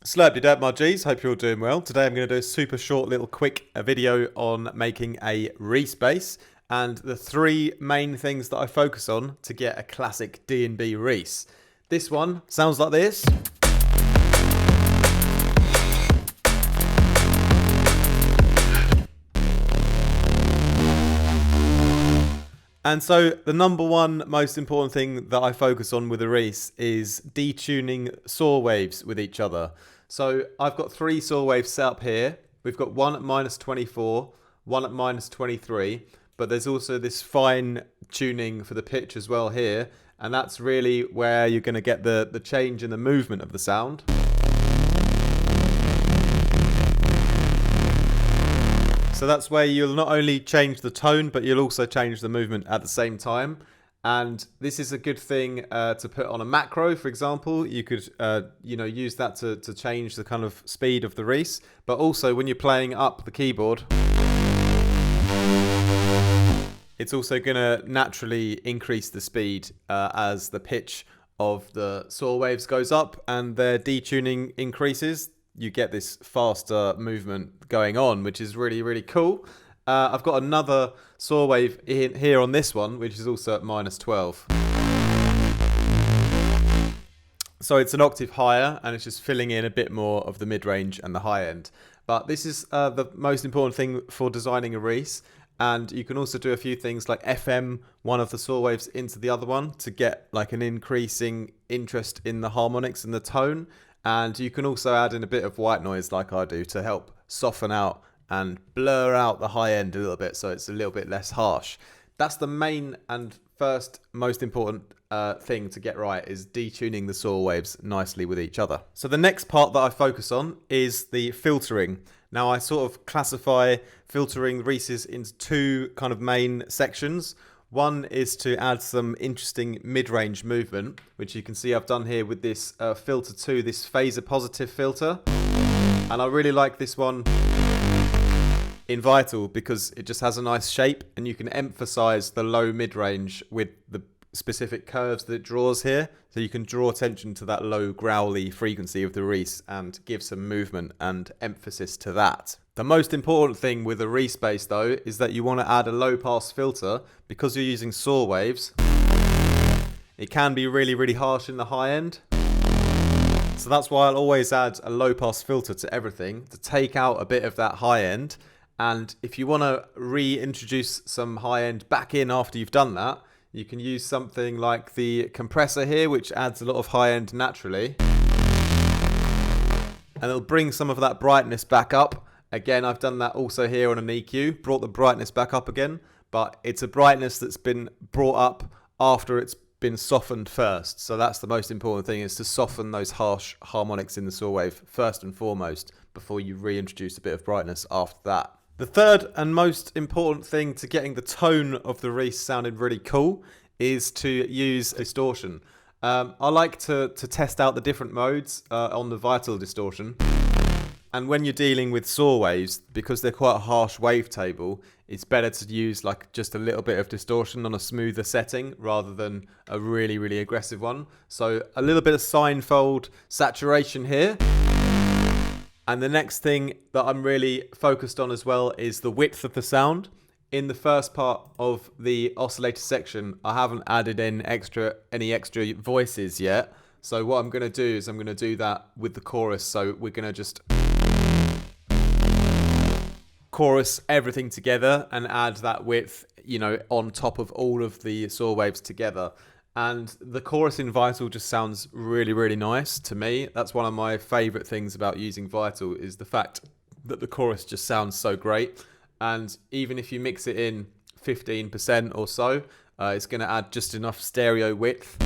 Slurpy dab my G's, hope you're all doing well. Today I'm going to do a super short little quick video on making a Reese bass and the three main things that I focus on to get a classic D&B Reese. This one sounds like this. And so the number one most important thing that I focus on with a Reese is detuning saw waves with each other. So I've got three saw waves set up here. We've got one at -24, one at -23, but there's also this fine tuning for the pitch as well here. And that's really where you're going to get the change in the movement of the sound. So that's where you'll not only change the tone, but you'll also change the movement at the same time. And this is a good thing to put on a macro, for example. You could use that to change the kind of speed of the Reese. But also when you're playing up the keyboard, it's also going to naturally increase the speed as the pitch of the saw waves goes up and their detuning increases. You get this faster movement going on, which is really, really cool. I've got another saw wave in here on this one, which is also at -12. So it's an octave higher, and it's just filling in a bit more of the mid-range and the high end. But this is the most important thing for designing a Reese. And you can also do a few things like FM one of the saw waves into the other one to get like an increasing interest in the harmonics and the tone. And you can also add in a bit of white noise like I do to help soften out and blur out the high end a little bit so it's a little bit less harsh. That's the main and first most important thing to get right, is detuning the saw waves nicely with each other. So the next part that I focus on is the filtering. Now I sort of classify filtering Reeses into two kind of main sections. One is to add some interesting mid-range movement, which you can see I've done here with this filter 2, this phaser positive filter. And I really like this one in Vital because it just has a nice shape and you can emphasize the low mid-range with the specific curves that it draws here. So you can draw attention to that low growly frequency of the Reese and give some movement and emphasis to that. The most important thing with a Reese bass though is that you want to add a low pass filter because you're using saw waves. It can be really, really harsh in the high end. So that's why I'll always add a low pass filter to everything to take out a bit of that high end. And if you want to reintroduce some high end back in after you've done that, you can use something like the compressor here, which adds a lot of high end naturally. And it'll bring some of that brightness back up. Again, I've done that also here on an EQ, brought the brightness back up again, but it's a brightness that's been brought up after it's been softened first. So that's the most important thing, is to soften those harsh harmonics in the saw wave first and foremost before you reintroduce a bit of brightness after that. The third and most important thing to getting the tone of the Reese sounding really cool is to use distortion. I like to test out the different modes on the Vital distortion. And when you're dealing with saw waves, because they're quite a harsh wavetable, it's better to use like just a little bit of distortion on a smoother setting rather than a really, really aggressive one. So a little bit of sine fold saturation here. And the next thing that I'm really focused on as well is the width of the sound. In the first part of the oscillator section, I haven't added in any extra voices yet. So what I'm going to do is I'm going to do that with the chorus. So we're going to just chorus everything together and add that width, on top of all of the saw waves together. And the chorus in Vital just sounds really, really nice to me. That's one of my favorite things about using Vital, is the fact that the chorus just sounds so great. And even if you mix it in 15% or so, it's going to add just enough stereo width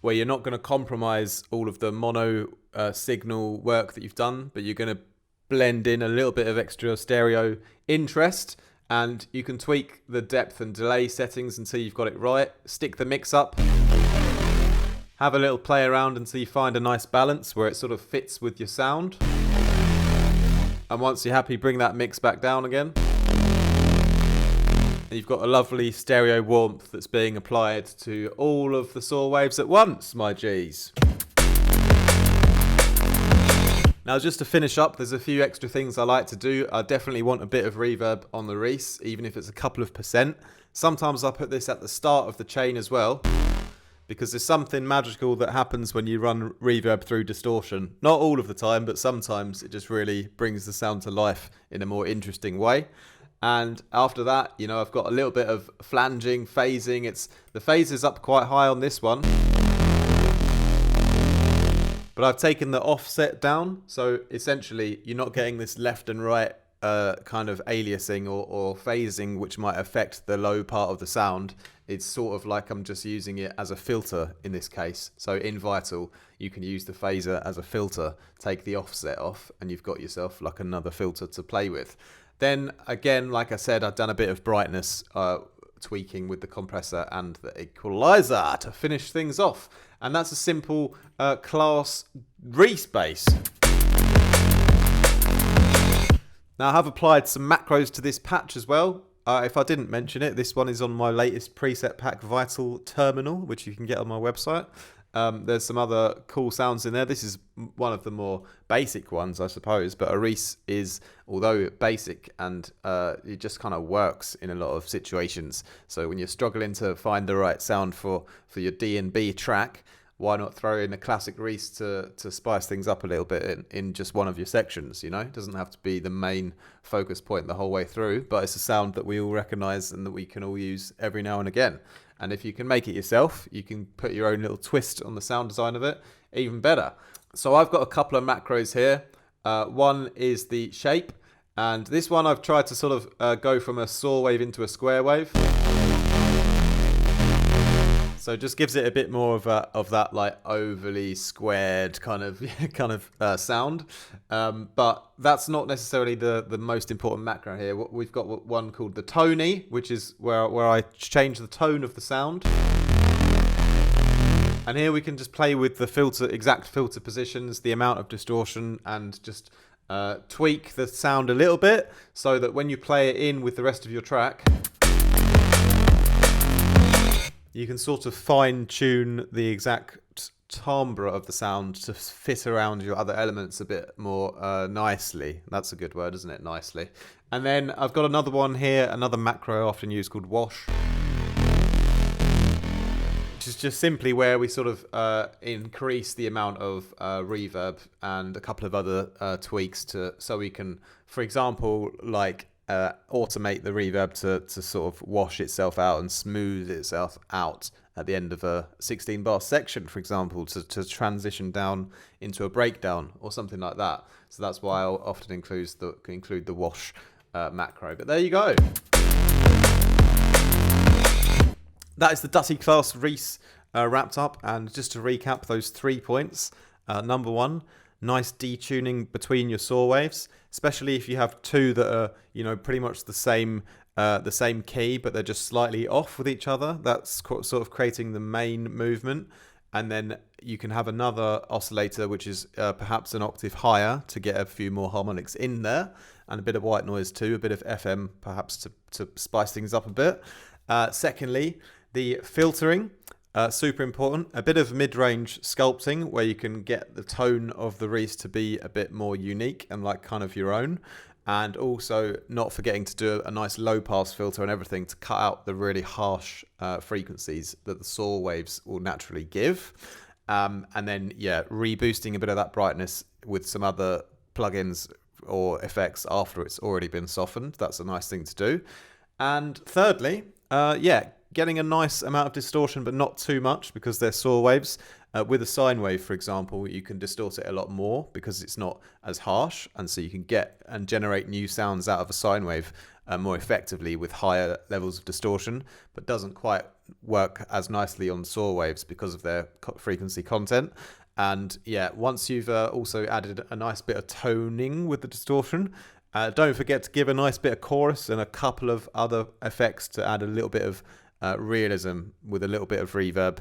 where you're not going to compromise all of the mono signal work that you've done, but you're going to blend in a little bit of extra stereo interest. And you can tweak the depth and delay settings until you've got it right. Stick the mix up. Have a little play around until you find a nice balance where it sort of fits with your sound. And once you're happy, bring that mix back down again. And you've got a lovely stereo warmth that's being applied to all of the saw waves at once, my G's. Now, just to finish up, there's a few extra things I like to do. I definitely want a bit of reverb on the Reese, even if it's a couple of %. Sometimes I put this at the start of the chain as well, because there's something magical that happens when you run reverb through distortion. Not all of the time, but sometimes it just really brings the sound to life in a more interesting way. And after that, you know, I've got a little bit of flanging, phasing. The phase is up quite high on this one, but I've taken the offset down. So essentially, you're not getting this left and right kind of aliasing or phasing, which might affect the low part of the sound. It's sort of like I'm just using it as a filter in this case. So in Vital, you can use the phaser as a filter, take the offset off, and you've got yourself like another filter to play with. Then again, like I said, I've done a bit of brightness tweaking with the compressor and the equalizer to finish things off. And that's a simple class Reese bass. Now I have applied some macros to this patch as well. If I didn't mention it, this one is on my latest preset pack Vital Terminal, which you can get on my website. There's some other cool sounds in there. This is one of the more basic ones, I suppose, but a Reese is, although basic, and it just kind of works in a lot of situations. So when you're struggling to find the right sound for your D&B track, why not throw in a classic Reese to spice things up a little bit in just one of your sections, you know? It doesn't have to be the main focus point the whole way through, but it's a sound that we all recognize and that we can all use every now and again. And if you can make it yourself, you can put your own little twist on the sound design of it, even better. So I've got a couple of macros here. One is the shape, and this one I've tried to sort of go from a saw wave into a square wave. So it just gives it a bit more of that like overly squared kind of sound. But that's not necessarily the most important macro here. We've got one called the Tony, which is where I change the tone of the sound. And here we can just play with the exact filter positions, the amount of distortion, and just tweak the sound a little bit so that when you play it in with the rest of your track, you can sort of fine-tune the exact timbre of the sound to fit around your other elements a bit more nicely. That's a good word, isn't it? Nicely. And then I've got another one here, another macro often used called wash, which is just simply where we sort of increase the amount of reverb and a couple of other tweaks so we can, for example, like automate the reverb to sort of wash itself out and smooth itself out at the end of a 16-bar section, for example, to transition down into a breakdown or something like that. So that's why I'll often include the wash macro. But there you go. That is the Dutty Class Reese wrapped up. And just to recap those 3 points. Number one, nice detuning between your saw waves, especially if you have two that are, you know, pretty much the same key, but they're just slightly off with each other. That's sort of creating the main movement. And then you can have another oscillator, which is perhaps an octave higher to get a few more harmonics in there, and a bit of white noise too, a bit of FM perhaps to spice things up a bit. Secondly, the filtering. Super important. A bit of mid-range sculpting where you can get the tone of the Reese to be a bit more unique and like kind of your own. And also not forgetting to do a nice low-pass filter and everything to cut out the really harsh frequencies that the saw waves will naturally give. And then, yeah, reboosting a bit of that brightness with some other plugins or effects after it's already been softened. That's a nice thing to do. And thirdly, getting a nice amount of distortion, but not too much because they're saw waves. With a sine wave, for example, you can distort it a lot more because it's not as harsh, and so you can get and generate new sounds out of a sine wave more effectively with higher levels of distortion, but doesn't quite work as nicely on saw waves because of their frequency content. And yeah, once you've also added a nice bit of toning with the distortion, don't forget to give a nice bit of chorus and a couple of other effects to add a little bit of realism with a little bit of reverb,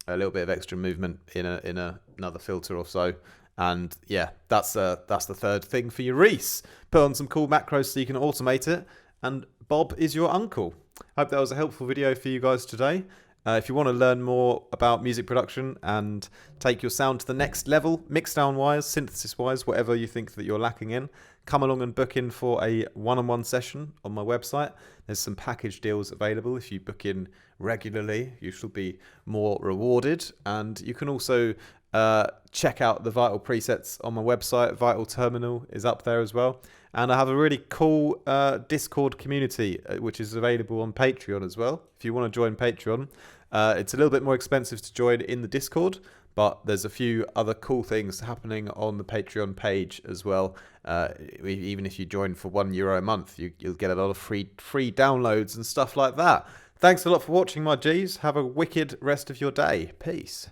a little bit of extra movement in another filter or so. And yeah, that's the third thing for your Reese. Put on some cool macros so you can automate it, and Bob is your uncle. Hope that was a helpful video for you guys today. If you want to learn more about music production and take your sound to the next level, mixdown wise, synthesis wise, whatever you think that you're lacking in, come along and book in for a one-on-one session on my website. There's some package deals available. If you book in regularly, you shall be more rewarded. And you can also check out the Vital presets on my website. Vital Terminal is up there as well. And I have a really cool Discord community, which is available on Patreon as well. If you want to join Patreon, it's a little bit more expensive to join in the Discord, but there's a few other cool things happening on the Patreon page as well. Even if you join for €1 a month, you'll get a lot of free downloads and stuff like that. Thanks a lot for watching, my G's. Have a wicked rest of your day. Peace.